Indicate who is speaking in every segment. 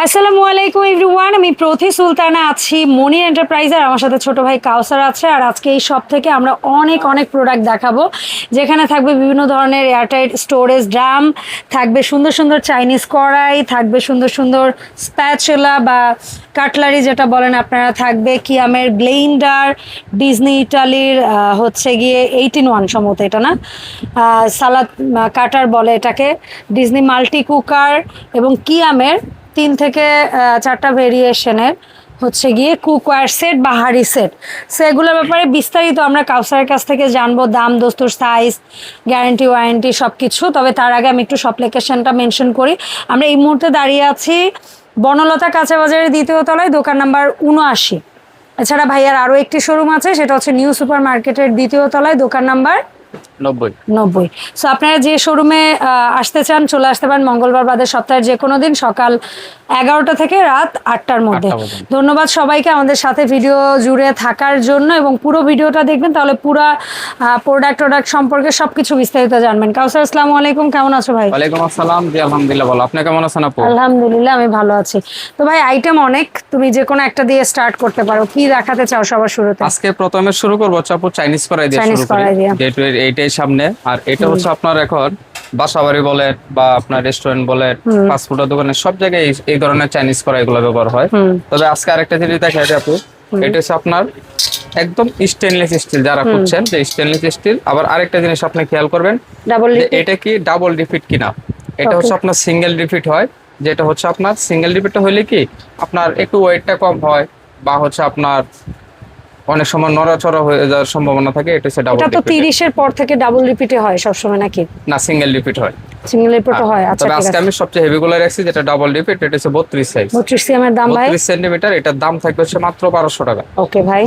Speaker 1: আসসালামু আলাইকুম এভরিওয়ান, আমি প্রথি সুলতানা আছি মনি এন্টারপ্রাইজ আর আমার সাথে ছোট ভাই কাউসার আছে। আর আজকে এই শপ থেকে আমরা অনেক অনেক প্রোডাক্ট দেখাবো, যেখানে থাকবে বিভিন্ন ধরনের এয়ারটাইট স্টোরেজ ড্রাম, থাকবে সুন্দর সুন্দর চাইনিজ কড়াই, থাকবে সুন্দর সুন্দর স্প্যাচুলা বা কাটলারি যেটা বলেন আপনারা, থাকবে কিয়ামের ব্লেন্ডার, ডিজনি ইটালির হচ্ছে গিয়ে 18-1 সম্ভবত এটা না, সালাদ কাটার বলে এটাকে, ডিজনি মাল্টি কুকার এবং কিয়ামের 3 থেকে 4টা ভেরিয়েশনের হচ্ছে গিয়ে কুকওয়্যার সেট বা হাঁড়ি সেট। সেগুলোর ব্যাপারে বিস্তারিত আমরা কাউসারের কাছ থেকে জানবো, দাম, দস্তুর, সাইজ, গ্যারান্টি, ওয়ারেন্টি সব কিছু। তবে তার আগে আমি একটু শপ লোকেশনটা মেনশন করি। আমরা এই মুহূর্তে দাঁড়িয়ে আছি বনলতা কাঁচা বাজারের 2য় তলায়, দোকান নাম্বার 79। এছাড়া ভাইয়ার আরও একটি শোরুম আছে, সেটা হচ্ছে নিউ সুপার মার্কেটের 2য় তলায়, দোকান নাম্বার 90। সো আপনারা যে শোরুমে আসতে চান চলে আসতে পারেন মঙ্গলবার বাদে সপ্তাহের যে কোনো দিন সকাল 11টা থেকে রাত 8টার মধ্যে। ধন্যবাদ সবাইকে আমাদের সাথে ভিডিও জুড়ে থাকার জন্য, এবং পুরো ভিডিওটা দেখবেন, তাহলে পুরো প্রোডাক্ট সম্পর্কে সবকিছু বিস্তারিত জানবেন। কাউসার, আসসালামু আলাইকুম, কেমন আছো ভাই?
Speaker 2: ওয়ালাইকুম আসসালাম। জি আলহামদুলিল্লাহ, ভালো। আপনি কেমন আছেন আপু?
Speaker 1: আলহামদুলিল্লাহ আমি ভালো আছি। তো ভাই, আইটেম অনেক, তুমি যে কোনো একটা দিয়ে স্টার্ট করতে পারো। কি দেখাতে চাও সবার শুরুতে?
Speaker 2: আজকে প্রথমে শুরু করব হচ্ছে আপু চাইনিজ কড়াই দিয়ে শুরু করি। ডেটওয়ের এইটাই সামনে, আর এটা হচ্ছে আপনার এখন বাসাবাড়ি বলেন বা আপনার রেস্টুরেন্ট বলেন, ফাস্টফুডের দোকানে সব জায়গায় এই ধরনের চাইনিজ কড়াই গুলো ব্যবহার হয়। তবে আজকে আরেকটা জিনিস দেখাই দিই আপু, এটা হচ্ছে আপনার একদম স্টেনলেস স্টিল, যারা খুঁজছেন যে স্টেনলেস স্টিল। আবার আরেকটা জিনিস আপনি খেয়াল করবেন, এটা কি ডাবল রিপিট কিনা। এটা হচ্ছে আপনার সিঙ্গেল রিপিট হয়, যেটা হচ্ছে আপনার সিঙ্গেল রিপিটটা হলে কি আপনার একটু ওয়েটটা কম হয়, বা হচ্ছে আপনার অনেক সময় নড়াচড়া হয়ে যাওয়ার সম্ভাবনা থাকে। এটা হচ্ছে ডাবল রিপিট। এটা তো
Speaker 1: 30 এর পর থেকে ডাবল রিপিটে হয় সব সময় নাকি?
Speaker 2: না, সিঙ্গেল রিপিট হয়।
Speaker 1: সিঙ্গেল রিপিটও হয়। আচ্ছা,
Speaker 2: তবে আজকে আমি সবচেয়ে হেভি গুলো রাখছি, যেটা ডাবল রিপিট। এটা হচ্ছে 32 সাইজ।
Speaker 1: 32 সিএম এর দাম ভাই?
Speaker 2: 32 সেন্টিমিটার। এটার দাম থাকবে হচ্ছে মাত্র 1200 টাকা।
Speaker 1: ওকে ভাই,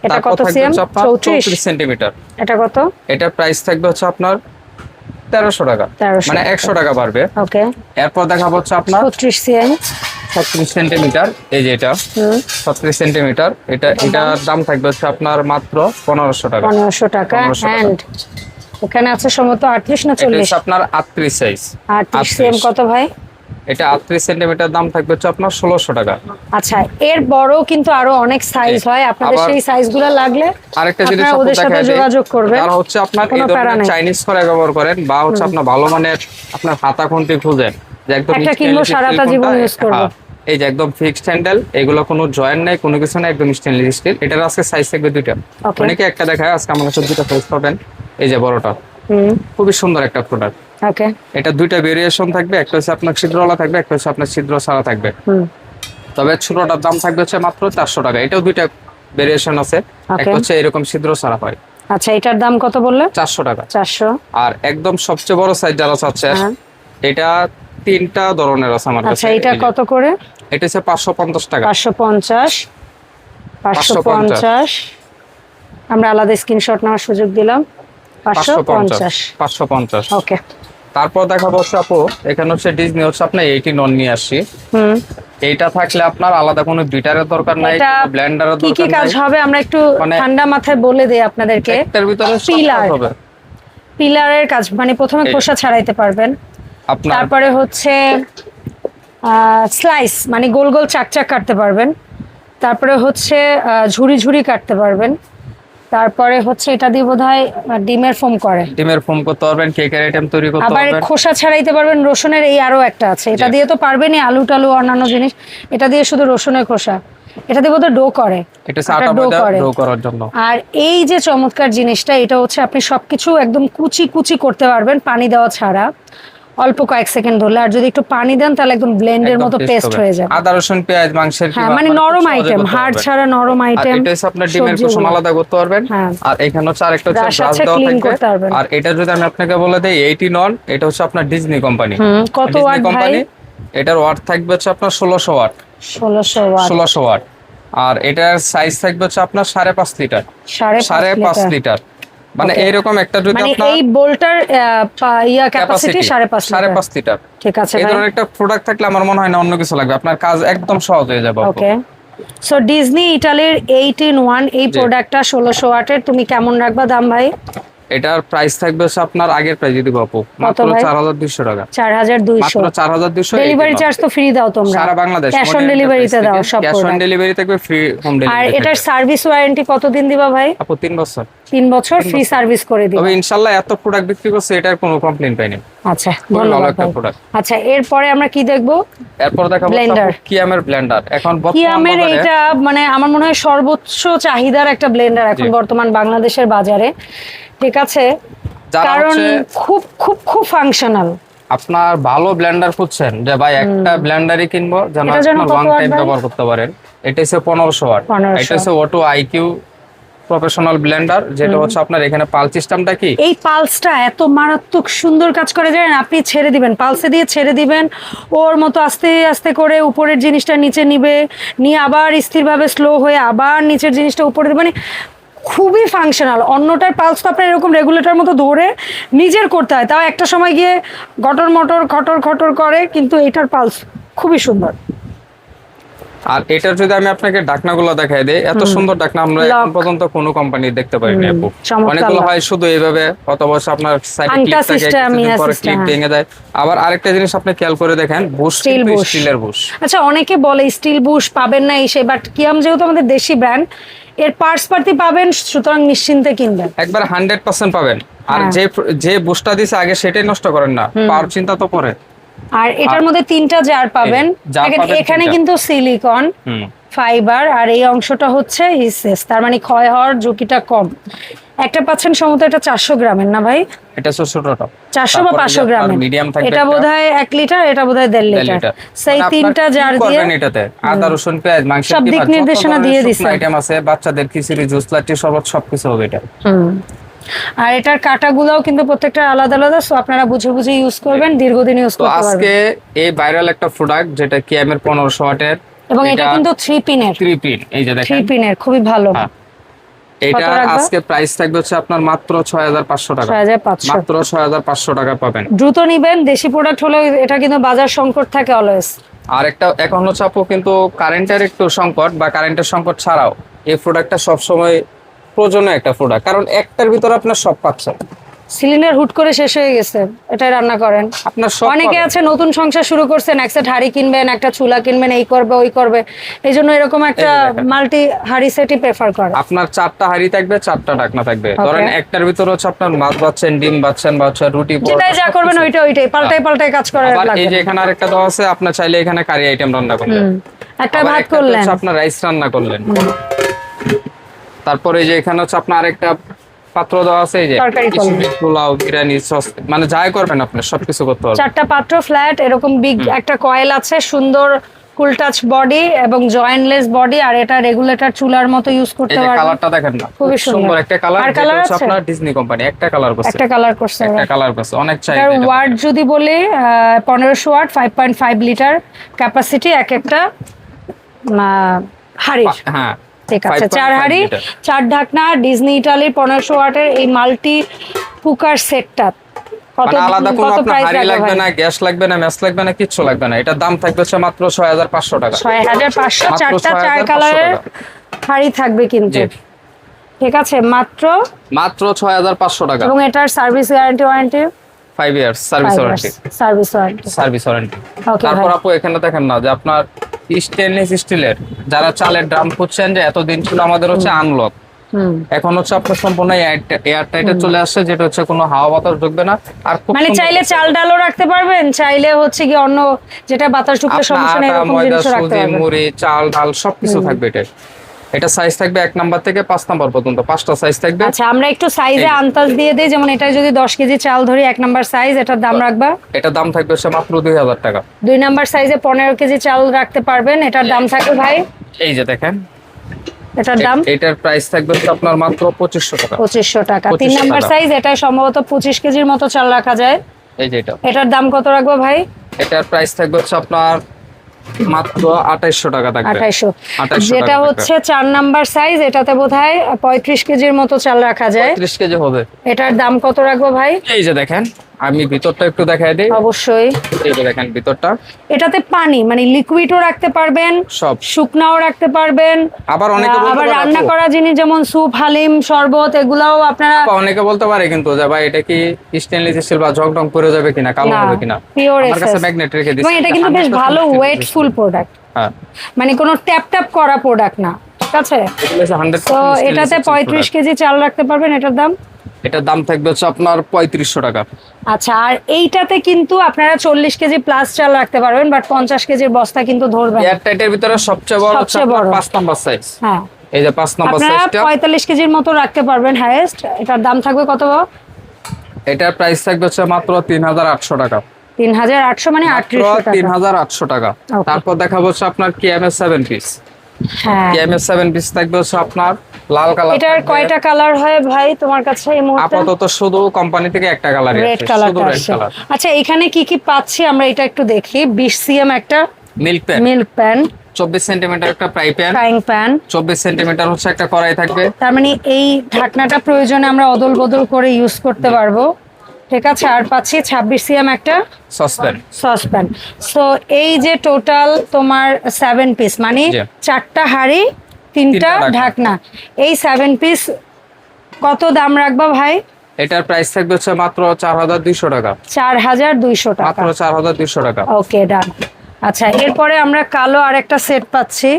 Speaker 1: এটা কত সিএম?
Speaker 2: 34 সেন্টিমিটার।
Speaker 1: এটা কত?
Speaker 2: এটা প্রাইস থাকবে হচ্ছে আপনার 1300 টাকা, মানে 100 টাকা বাড়বে।
Speaker 1: ওকে,
Speaker 2: এরপর দেখাবো হচ্ছে আপনার
Speaker 1: 36 সিএম,
Speaker 2: 36 সেন্টিমিটার। এই যে এটা 36 সেন্টিমিটার, এটার দাম থাকবে হচ্ছে আপনার মাত্র 1500 টাকা।
Speaker 1: 1500 টাকা। হ্যান্ড এখানে আছে সম্ভবত 38 না 40?
Speaker 2: এটা আপনার 38 সাইজ।
Speaker 1: 38 সিএম কত ভাই?
Speaker 2: এটা 38 সেন্টিমিটার, দাম থাকবে হচ্ছে আপনার 1600 টাকা।
Speaker 1: আচ্ছা, এর বড় কিন্তু আরো অনেক সাইজ হয়, আপনাদের সেই সাইজগুলো লাগলে
Speaker 2: আরেকটা জিনিস
Speaker 1: ওদের সাথে যোগাযোগ করবেন।
Speaker 2: যারা হচ্ছে আপনার এই ধরনের চাইনিজ কড়াই ব্যবহার করেন, বা হচ্ছে আপনার ভালো মানের আপনার হাতা খুন্তি খুঁজেন, যে একদম
Speaker 1: একটা কিনবো সারাটা জীবন ইউজ করব,
Speaker 2: এই যে একদম ফিক্সড হ্যান্ডেল, এগুলো কোনো জয়েন্ট নাই, কোনো কিছু নাই, একদম স্টেনলেস স্টিল। এটার আজকে সাইজ থাকবে 2টা। অনেকে একটা দেখায়, আজকে আমার কাছে 2টা সাইজ পাবেন। এই যে বড়টা, খুবই সুন্দর একটা প্রোডাক্ট।
Speaker 1: ওকে, এটা
Speaker 2: 2টা ভেরিয়েশন থাকবে, একটা হচ্ছে আপনার ছিদ্রওয়ালা থাকবে, একটা হচ্ছে আপনার ছিদ্র ছাড়া থাকবে। তবে ছোটটার দাম থাকবে হচ্ছে মাত্র 400 টাকা। এটাও 2টা ভেরিয়েশন আছে, একটা হচ্ছে এরকম ছিদ্র ছাড়া হয়।
Speaker 1: আচ্ছা, এটার দাম কত বললে?
Speaker 2: 400 টাকা।
Speaker 1: 400।
Speaker 2: আর একদম সবচেয়ে বড় সাইজ যারা চাচ্ছে, এটা 3টা ধরনের আছে আমার কাছে।
Speaker 1: আচ্ছা, এটা কত করে?
Speaker 2: এটা হচ্ছে 550 টাকা।
Speaker 1: 550। আমরা আলাদা স্ক্রিনশট নেওয়ার সুযোগ দিলাম। 550। ওকে,
Speaker 2: তারপর দেখাবো হচ্ছে আপু, এখানে হচ্ছে ডিজনি হচ্ছে আপনার 18 নিয়ে আসছি। এইটা থাকলে আপনার আলাদা কোনো বিটারের দরকার নাই, ব্লেন্ডারের দরকার নাই।
Speaker 1: কি কাজ হবে আমরা একটু ঠান্ডা মাথায় বলে দেই আপনাদেরকে।
Speaker 2: এর ভিতরে পিলার হবে,
Speaker 1: পিলারের কাজ মানে প্রথমে খোসা ছাড়াইতে পারবেন, তারপরে হচ্ছে স্লাইস মানে গোল গোল চাকচাক কাটতে পারবেন, তারপরে হচ্ছে ঝুরি ঝুরি কাটতে পারবেন, তারপরে হচ্ছে এটা দিয়ে বোধহয় ডিমের ফোম করতে পারবেন, কেকের আইটেম তৈরি করতে পারবেন, আবার খোসা ছাড়াইতে পারবেন। রসুনের এই আরো একটা আছে, এটা দিয়ে তো পারবেনই, আলু টালু অন্যান্য জিনিস। এটা দিয়ে শুধু রসুনের খোসা, এটা দিয়ে বোধহয় ডো করে,
Speaker 2: এটা আটা ময়দা ডো করার জন্য।
Speaker 1: আর এই যে চমৎকার জিনিসটা, এটা হচ্ছে আপনি সবকিছু একদম কুচি কুচি করতে পারবেন পানি দেওয়া ছাড়া, অল্প কয়েক সেকেন্ড ধরলে। আর যদি একটু পানি দেন তাহলে একদম ব্লেন্ডের মতো পেস্ট হয়ে যাবে।
Speaker 2: আদা রসুন পেঁয়াজ মাংসের কি
Speaker 1: মানে নরম আইটেম, হাড় ছাড়া নরম আইটেম।
Speaker 2: এটা হচ্ছে আপনার ডিমের কুসুম আলাদা করতে পারবেন। আর এখানে হচ্ছে আরেকটা ব্রাশ দেওয়া থাকবে। আর এটা যদি আমি আপনাকে বলে দেই 18 এটা হচ্ছে আপনার ডিজনি কোম্পানি।
Speaker 1: কত ওয়াট ভাই?
Speaker 2: এটার ওয়াট থাকবে হচ্ছে আপনার 1600 ওয়াট। 1600 ওয়াট। আর এটার সাইজ থাকবে হচ্ছে আপনার 5.5 লিটার। 5.5 লিটার, মানে এইরকম একটা যদি আপনার
Speaker 1: এই বোল্টার ক্যাপাসিটি 5.5
Speaker 2: লিটার।
Speaker 1: ঠিক আছে,
Speaker 2: এই ধরনের একটা প্রোডাক্ট থাকলে আমার মনে হয় না অন্য কিছু লাগবে, আপনার কাজ একদম সহজ হয়ে যাবে।
Speaker 1: ওকে, সো ডিজনি ইটালির 18-1 এই প্রোডাক্টটা 1600 ওয়াটের, তুমি কেমন রাখবা দাম ভাই?
Speaker 2: এটার প্রাইস থাকবে হচ্ছে আপনার আগের প্রাইস যদি আপু মাত্র 4200 টাকা।
Speaker 1: 4200
Speaker 2: মাত্র 4200।
Speaker 1: ডেলিভারি চার্জ তো ফ্রি দাও তোমরা
Speaker 2: সারা বাংলাদেশ
Speaker 1: ক্যাশ অন ডেলিভারিতে দাও সব
Speaker 2: ক্যাশ অন ডেলিভারি থাকবে, ফ্রি হোম ডেলিভারি।
Speaker 1: আর এটার সার্ভিস ওয়ারেন্টি কতদিন দিবা ভাই?
Speaker 2: আপু 3 বছর।
Speaker 1: 3 বছর ফ্রি সার্ভিস করে দিবা।
Speaker 2: তবে ইনশাআল্লাহ এত প্রোডাক্ট বিক্রি করছে, এটার কোনো কমপ্লেইন পাইনি।
Speaker 1: আচ্ছা, ধন্যবাদ ভাই। আচ্ছা, এরপরে আমরা কি দেখবো?
Speaker 2: এরপর দেখাবো কিয়ামের ব্লেন্ডার। এখন
Speaker 1: কিয়ামের এটা মানে আমার মনে হয় সর্বোচ্চ চাহিদার একটা ব্লেন্ডার এখন বর্তমান বাংলাদেশের বাজারে, ঠিক আছে? কারণ খুব খুব খুব ফাংশনাল।
Speaker 2: আপনার ভালো ব্লেন্ডার খুঁজছেন যে ভাই একটা ব্লেন্ডারই কিনবো যেন লং টাইম ব্যবহার করতে পারেন, এটা হচ্ছে 1500 ওয়াট। এটা হচ্ছে অটো আইকিউ প্রফেশনাল ব্লেন্ডার, যেটা হচ্ছে আপনার এখানে পালস সিস্টেমটা কি,
Speaker 1: এই পালসটা এত মারাত্মক সুন্দর কাজ করে জানেন। আপনি ছেড়ে দিবেন, পালসে দিয়ে ছেড়ে দিবেন, ওর মতো আস্তে আস্তে করে উপরের জিনিসটা নিচে নিবে, নিয়ে আবার স্থিরভাবে স্লো হয়ে আবার নিচের জিনিসটা উপরে দিবে, মানে খুবই ফাংশনাল। অন্যটার পালস তো আপনার এরকম রেগুলেটর মতো ধরে নিজের করতে হয়, তাও একটা সময় গিয়ে গটর মটর খটর খটর করে, কিন্তু এটার পালস খুবই সুন্দর।
Speaker 2: আর এটার যদি আমি আপনাকে ঢাকনাগুলো দেখাই দেই, এত সুন্দর ঢাকনা আমরা এখন পর্যন্ত কোনো কোম্পানি দেখতে পারিনি আপু। অনেকগুলো হয় শুধু এইভাবে, অথবা আপনার সাইডে ক্লিপ থাকে, পরে ক্লিপ ভেঙে যায়। আবার আরেকটা জিনিস আপনি খেয়াল করে দেখেন, বুশ কিন্তু স্টিলের বুশ।
Speaker 1: আচ্ছা, অনেকে বলে স্টিল বুশ পাবেন না এসে, বাট কিয়াম যেহেতু আমাদের দেশি ব্র্যান্ড, এর পার্টস পাতি পাবেন, সুতরাং নিশ্চিন্তে কিনবেন,
Speaker 2: একবার 100% পাবেন। আর যে বুশটা দিছে আগে সেটাই নষ্ট করেন না, পাওয়ার চিন্তা তো পরে।
Speaker 1: আর এটার মধ্যে 3টা জার পাবেন। এখানে কিন্তু সিলিকন ফাইবার, আর এই অংশটা হচ্ছে ইসেস, তার মানে ক্ষয় হওয়ার ঝুঁকিটা কম। একটা পাচ্ছেন সমুদ্র, এটা 400 গ্রামের না ভাই?
Speaker 2: এটা ছোটটা
Speaker 1: 400 বা 500 গ্রামের। এটা বোধহয় 1 লিটার, এটা বোধহয় 1.5 লিটার। সেই 3টা জার দিয়ে
Speaker 2: এটাতে আদা রসুন পেঁয়াজ মাংস
Speaker 1: সব দিক নির্দেশনা দিয়ে দিছে।
Speaker 2: আইটেম আছে, বাচ্চাদের খিচুড়ি জুস লাটি শরবত সবকিছু হবে এটা।
Speaker 1: আর এটার কাটাগুলোও কিন্তু প্রত্যেকটা আলাদা আলাদা, সো আপনারা বুঝে বুঝে ইউজ করবেন, দীর্ঘদিন ইউজ করতে পারবেন।
Speaker 2: আজকে এই ভাইরাল একটা প্রোডাক্ট যেটা কিয়ামের 1500 ওয়াটের,
Speaker 1: এবং এটা কিন্তু 3 পিনের।
Speaker 2: 3 পিন, এই যে দেখেন
Speaker 1: 3 পিনের, খুবই ভালো।
Speaker 2: এটা আজকে প্রাইস থাকবে হচ্ছে আপনার মাত্র 6500 টাকা।
Speaker 1: 6500,
Speaker 2: মাত্র 6500 টাকা পাবেন।
Speaker 1: দ্রুত নিবেন, দেশি প্রোডাক্ট হলে এটা কিন্তু বাজার সংকট থাকে অলওয়েজ।
Speaker 2: আর একটা এখন হচ্ছে আপু কিন্তু কারেন্টের একটু সংকট, বা কারেন্টের সংকট ছাড়াও এই প্রোডাক্টটা সব সময় প্রয়োজনীয় একটা প্রোডাক্ট, কারণ একটার ভিতরে আপনার সব পাচ্ছেন।
Speaker 1: সিলিন্ডার হুট করে শেষ হয়ে গেছে, এটাই রান্না করেন
Speaker 2: আপনার।
Speaker 1: অনেকে আছে নতুন সংসার শুরু করছেন, একটা হাঁড়ি কিনবেন, একটা চুলা কিনবেন, এই করবে ওই করবে, এই জন্য এরকম একটা মাল্টি হাঁড়ি সেটই প্রেফার করে।
Speaker 2: আপনার 4টা হাঁড়ি থাকবে, 4টা ঢাকনা থাকবে। ধরেন একটার ভিতরে হচ্ছে আপনার মাছ বাচ্চেন, ডিম বাচ্চেন, বা হচ্ছে রুটি,
Speaker 1: যেটাই যা করবেন ওইটাই পাল্টাই কাজ করার লাগবে।
Speaker 2: এই যে এখানে আরেকটা দেওয়া আছে, আপনার চাইলে এখানে কারি আইটেম রান্না করলেন,
Speaker 1: একটা ভাত করলেন,
Speaker 2: আপনার রাইস রান্না করলেন। তারপরে এই যে এখানে হচ্ছে আপনার আরেকটা পাত্র দেওয়া আছে, এই যে পোলাও, বিরিয়ানি, সস, মানে যাই করবেন আপনি সবকিছু করতে পারবেন।
Speaker 1: 4টা পাত্র ফ্ল্যাট, এরকম বিগ একটা কয়েল আছে, সুন্দর কুল টাচ বডি এবং জয়েন্টলেস বডি, আর এটা রেগুলেটর চুলার মতো ইউজ করতে পারবেন।
Speaker 2: এই কালারটা দেখেন না, খুব সুন্দর একটা কালার। যেটা হচ্ছে আপনার ডিজনি কোম্পানি একটা কালার করছে, একটা কালার করছে, অনেক চাহিদা।
Speaker 1: এর ওয়াট যদি বলি 1500 ওয়াট, 5.5 লিটার ক্যাপাসিটি এক একটা হাড়ি। হ্যাঁ, ঠিক আছে, 4 হাঁড়ি 4 ঢাকনা, ডিজনি ইটালির 1500 ওয়াটের এই মাল্টি কুকার সেটটা
Speaker 2: আলাদা কোনো আপনার হাঁড়ি লাগবে না, গ্যাস লাগবে না, ম্যাচ লাগবে না, কিচ্ছু লাগবে না। এটা দাম থাকবে হচ্ছে মাত্র 6500 টাকা।
Speaker 1: 6500, 4টা 4 কালারের হাঁড়ি থাকবে কিন্তু, ঠিক আছে, মাত্র
Speaker 2: 6500 টাকা।
Speaker 1: এবং এটার service warranty
Speaker 2: 5 years service warranty. তারপর আপু এখানে দেখেন না যে আপনার স্টেনলেস স্টিলের যারা চালের ড্রাম খুঁজছেন, যে এতদিন ছিল আমাদের হচ্ছে আনলক, এখন হচ্ছে আপনার সম্পূর্ণ এয়ার টাইটে চলে আসছে, যেটা হচ্ছে কোনো হাওয়া বাতাস ঢুকবে না। আর
Speaker 1: মানে চাইলে চাল ডালও রাখতে পারবেন, চাইলে হচ্ছে কি অন্য যেটা বাতাস ঢুকলে সমস্যা নেই এরকম জিনিসও রাখতে পারবেন।
Speaker 2: মুড়ি, চাল, ডাল সবকিছু থাকবে এটা। এটা সাইজ থাকবে 1 নাম্বার থেকে 5 নাম্বার পর্যন্ত 5টা সাইজ থাকবে।
Speaker 1: আচ্ছা, আমরা একটু সাইজে আন্দাজ দিয়ে দেই, যেমন এটা যদি 10 কেজি চাল ধরি 1 নাম্বার সাইজ, এটার দাম রাখবা,
Speaker 2: এটার দাম থাকবে মাত্র 2000 টাকা।
Speaker 1: 2 নাম্বার সাইজে 15 কেজি চাল রাখতে পারবেন, এটার দাম থাকবে ভাই,
Speaker 2: এই যে দেখেন
Speaker 1: এটার দাম,
Speaker 2: এটার প্রাইস থাকবে আপনার মাত্র 2500 টাকা।
Speaker 1: 2500 টাকা। 3 নাম্বার সাইজ, এটা সম্ভবত 25 কেজির মতো চাল রাখা যায়,
Speaker 2: এই যে এটা,
Speaker 1: এটার দাম কত রাখবো ভাই?
Speaker 2: এটার প্রাইস থাকবে আপনার মাত্র 2800 টাকা থাকবে।
Speaker 1: 2800, যেটা হচ্ছে 4 নাম্বার সাইজ, এটাতে বোধহয় 35 কেজির মতো চাল রাখা যায়।
Speaker 2: 35 কেজি হবে।
Speaker 1: এটার দাম কত রাখবো ভাই?
Speaker 2: এই যে দেখেন আমি ভিতরটা একটু দেখাই দিই।
Speaker 1: অবশ্যই।
Speaker 2: এই যে দেখেন ভিতরটা,
Speaker 1: এটাতে পানি মানে লিকুইডও রাখতে পারবেন,
Speaker 2: সব
Speaker 1: শুকনাও রাখতে পারবেন।
Speaker 2: আবার অনেকে বলতে
Speaker 1: আবার
Speaker 2: পারে
Speaker 1: রান্না
Speaker 2: আপু,
Speaker 1: করা জিনিস যেমন স্যুপ, হালিম, শরবত এগুলাও আপনারা
Speaker 2: বা অনেকে বলতে পারে কিন্তু যে ভাই এটা কি স্টেনলেস স্টিল বা জং টং পড়ে যাবে কিনা, কালো হবে কিনা।
Speaker 1: পিওর
Speaker 2: আমার কাছে
Speaker 1: এসএস।
Speaker 2: ম্যাগনেট রেখে দিয়েছি।
Speaker 1: এবং এটা কিন্তু বেশ ভালো ওয়েটফুল প্রোডাক্ট,
Speaker 2: হ্যাঁ,
Speaker 1: মানে কোনো ট্যাপ ট্যাপ করা প্রোডাক্ট না, ঠিক আছে।
Speaker 2: এগুলো হচ্ছে 100%
Speaker 1: তো
Speaker 2: stainless
Speaker 1: এটাতে
Speaker 2: steel
Speaker 1: 35
Speaker 2: product।
Speaker 1: কেজি চাল রাখতে পারবেন, এটার দাম।
Speaker 2: এটার দাম থাকবে হচ্ছে আপনার 3500 টাকা।
Speaker 1: আচ্ছা, আর এইটাতে কিন্তু আপনারা 40 কেজি প্লাস চাল রাখতে পারবেন, বাট 50 কেজির বস্তা কিন্তু ধরবে না।
Speaker 2: এয়ার টাইটের ভিতরে সবচেয়ে বড় হচ্ছে
Speaker 1: সবচেয়ে
Speaker 2: আপনার
Speaker 1: বড়।
Speaker 2: 5 নাম্বার সাইজ।
Speaker 1: হ্যাঁ,
Speaker 2: এই যে 5 নাম্বার
Speaker 1: আপনারা
Speaker 2: সাইজটা,
Speaker 1: 45 কেজির মতো রাখতে পারবেন হাইয়েস্ট। এটার দাম থাকবে কত?
Speaker 2: এটার প্রাইস থাকবে হচ্ছে মাত্র 3800 টাকা।
Speaker 1: 3800 মানে 3800 টাকা।
Speaker 2: 3800 টাকা।
Speaker 1: Okay.
Speaker 2: তারপর দেখাবো হচ্ছে আপনার কিএমএস 7 পিস।
Speaker 1: হ্যাঁ,
Speaker 2: কিএমএস 7 পিস থাকবে হচ্ছে আপনার লাল কালার।
Speaker 1: এটার কয়টা কালার হয় ভাই তোমার কাছে এই মুহূর্তে?
Speaker 2: আপাতত শুধু কোম্পানি থেকে একটা কালারই
Speaker 1: রেড
Speaker 2: আছে,
Speaker 1: কালারটা
Speaker 2: শুধু রেড
Speaker 1: আছে।
Speaker 2: কালার।
Speaker 1: আচ্ছা, এখানে কি কি পাচ্ছি আমরা এটা একটু দেখি। 20 সিএম একটা
Speaker 2: milk pan,
Speaker 1: milk pan,
Speaker 2: 24 centimetre একটা fry pan,
Speaker 1: frying pan.
Speaker 2: 24 centimetre হচ্ছে একটা কড়াই থাকবে।
Speaker 1: তার মানে এই ঢাকনাটা প্রয়োজনে আমরা অদল বদল করে ইউজ করতে পারবো, ঠিক আছে। আর পাচ্ছি 26 সিএম একটা
Speaker 2: সসপ্যান।
Speaker 1: সসপ্যান। সো এই যে টোটাল তোমার 7 পিস, মানে
Speaker 2: জি।
Speaker 1: 4টা হাঁড়ি, 3টা
Speaker 2: ঢাকনা।
Speaker 1: ঢাকনা। এই 7 পিস কত দাম রাখবা ভাই?
Speaker 2: এটার প্রাইস থাকবে হচ্ছে মাত্র 4200 টাকা।
Speaker 1: 4200 টাকা।
Speaker 2: মাত্র 4200 টাকা।
Speaker 1: ওকে, ডান। আচ্ছা, এরপরে আমরা কালো আরেকটা সেট পাচ্ছি।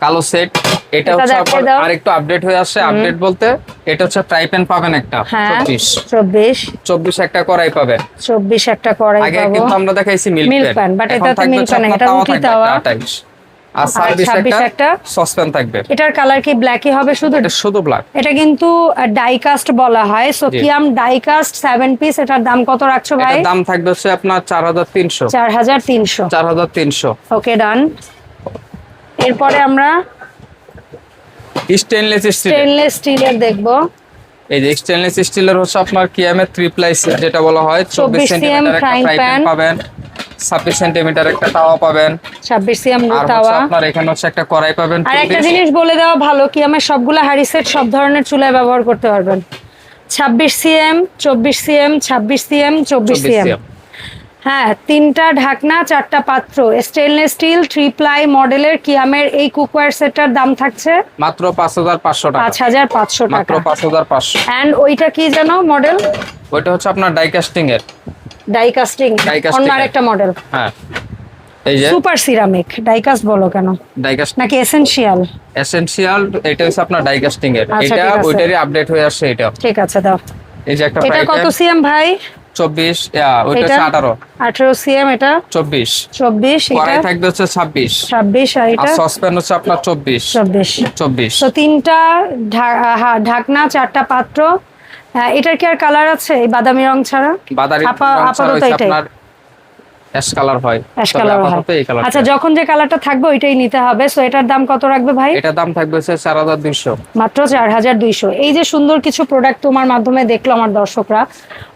Speaker 2: কালো সেট, এটা
Speaker 1: এটা
Speaker 2: হচ্ছে
Speaker 1: দেখিয়ে
Speaker 2: আপনার
Speaker 1: দাও।
Speaker 2: আরেকটু আপডেট হয়ে আসছে। আপডেট বলতে এটা হচ্ছে ফ্রাই প্যান পাবেন একটা,
Speaker 1: হ্যাঁ,
Speaker 2: 24 24 একটা কড়াই পাবেন।
Speaker 1: 24 একটা কড়াই
Speaker 2: আগে
Speaker 1: পাবো।
Speaker 2: কিন্তু আমরা দেখাইছি
Speaker 1: Milk
Speaker 2: milk
Speaker 1: pan,
Speaker 2: pan,
Speaker 1: but
Speaker 2: এখন
Speaker 1: এটাতে
Speaker 2: থাকবে
Speaker 1: milk
Speaker 2: হচ্ছে
Speaker 1: pan না,
Speaker 2: আপনার
Speaker 1: এটা
Speaker 2: তাওয়া
Speaker 1: রুটি
Speaker 2: থাকবে
Speaker 1: তাওয়া।
Speaker 2: 28 আর
Speaker 1: আর
Speaker 2: 26
Speaker 1: 26 একটা
Speaker 2: সসপ্যান থাকবে।
Speaker 1: এটার কালার কি ব্ল্যাকই হবে শুধু?
Speaker 2: এটা শুধু ব্ল্যাক।
Speaker 1: এটা কিন্তু ডাইকাস্ট বলা হয়। সো
Speaker 2: জি।
Speaker 1: কিয়াম ডাইকাস্ট 7 পিস, এটার দাম কত রাখছো ভাই?
Speaker 2: এটার দাম থাকবে হচ্ছে আপনার 4300।
Speaker 1: 4300।
Speaker 2: 4300।
Speaker 1: ওকে, ডান। এরপরে আমরা
Speaker 2: স্টেনলেস স্টিল,
Speaker 1: স্টেনলেস স্টিলের দেখবো।
Speaker 2: এই যে স্টেনলেস স্টিলের হচ্ছে আপনার কিয়ামের 3 প্লাই যেটা বলা হয়। 24 সেন্টিমিটার একটা
Speaker 1: frying
Speaker 2: ফ্রাই প্যান
Speaker 1: pan
Speaker 2: পাবেন, 26 সেন্টিমিটার একটা তাওয়া পাবেন,
Speaker 1: 26 সিএম
Speaker 2: আর হচ্ছে
Speaker 1: তাওয়া।
Speaker 2: আপনার এখানে হচ্ছে একটা কড়াই পাবেন।
Speaker 1: আর একটা
Speaker 2: 24
Speaker 1: জিনিস বলে দেওয়া ভালো, কিয়ামের সবগুলা হাঁড়ি সেট সব ধরনের চুলায় ব্যবহার করতে পারবেন। 26 CM, 24 CM, 26 CM, 24 CM.
Speaker 2: CM
Speaker 1: হ্যাঁ, 3টা ঢাকনা, 4টা পাত্র, স্টেনলেস স্টিল 3 প্লাই মডেলের কিয়ামের এই কুকওয়্যার সেটটার দাম থাকছে
Speaker 2: মাত্র 5500 টাকা।
Speaker 1: 5500
Speaker 2: মাত্র
Speaker 1: টাকা।
Speaker 2: 5500।
Speaker 1: এন্ড ওইটা কি যেন মডেল?
Speaker 2: ওইটা হচ্ছে আপনার ডাইকাস্টিং এর।
Speaker 1: ডাইকাস্টিং,
Speaker 2: Die-casting
Speaker 1: অন্য
Speaker 2: এর।
Speaker 1: আরেকটা মডেল।
Speaker 2: হ্যাঁ, এই যে
Speaker 1: সুপার সিরামিক ডাইকাস্ট বলো কেন?
Speaker 2: ডাইকাস্ট
Speaker 1: নাকি এসেনশিয়াল?
Speaker 2: এসেনশিয়াল, এটা হচ্ছে আপনার ডাইকাস্টিং এর।
Speaker 1: আচ্ছা,
Speaker 2: এটা
Speaker 1: ঠিক আছে।
Speaker 2: ওইটারই আপডেট হয়ে আসছে এটা।
Speaker 1: ঠিক আছে, দাও।
Speaker 2: এই যে একটা
Speaker 1: এটা
Speaker 2: ফ্রাই
Speaker 1: কত
Speaker 2: প্যান
Speaker 1: সিএম ভাই?
Speaker 2: 24, ওইটা
Speaker 1: এটা
Speaker 2: হচ্ছে 18
Speaker 1: 18 সিএম, এটা
Speaker 2: 24।
Speaker 1: 24, এটা
Speaker 2: কড়াই থাকবে হচ্ছে 26
Speaker 1: 26, আর
Speaker 2: আর
Speaker 1: এটা
Speaker 2: সসপ্যান হচ্ছে আপনার 24।
Speaker 1: 24। তো 3টা ঢাকনা, 4টা পাত্র। এটার কি আর কালার আছে এই বাদামি রং ছাড়া?
Speaker 2: বাদামি
Speaker 1: আপাতত এটাই
Speaker 2: আপনার অ্যাশ কালার হয়।
Speaker 1: অ্যাশ
Speaker 2: তবে
Speaker 1: কালার হয়।
Speaker 2: আপাতত এই কালার।
Speaker 1: আচ্ছা, যখন যে কালারটা থাকবে ওইটাই নিতে হবে। সো এটার দাম কত রাখবে ভাই?
Speaker 2: এটার দাম থাকবে হচ্ছে 4200।
Speaker 1: মাত্র 4200। এই যে সুন্দর কিছু প্রোডাক্ট তোমার মাধ্যমে দেখলো আমার দর্শকরা,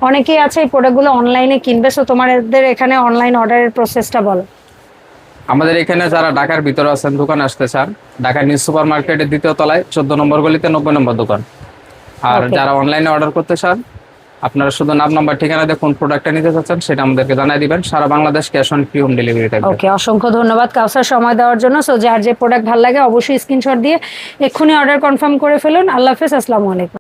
Speaker 1: অনেকেই আছে এই প্রোডাক্টগুলো অনলাইনে কিনবে। সো তোমাদের এখানে অনলাইন অর্ডারের প্রসেসটা বলো।
Speaker 2: আমাদের এখানে যারা ঢাকার ভিতরে আছেন, দোকানে আসতে চান, ঢাকা নিউ সুপার মার্কেটের 2য় তলায় 14 নম্বর গলিতে 90 নম্বর দোকান। আর
Speaker 1: Okay.
Speaker 2: যারা অনলাইনে অর্ডার করতে চান, আপনারা শুধু নাম নাম্বার ঠিকানা দিয়ে কোন প্রোডাক্টটা নিতে চাচ্ছেন সেটা আমাদেরকে জানাই দিবেন। সারা Bangladesh cash on free home delivery থাকবে।
Speaker 1: ওকে, অসংখ্য ধন্যবাদ কাউসার সময় দেওয়ার জন্য। সো যার যে প্রোডাক্ট ভালো লাগে অবশ্যই স্ক্রিনশট দিয়ে এক্ষুনি অর্ডার কনফার্ম করে ফেলুন। আল্লাহ হাফেজ, আসসালামু আলাইকুম।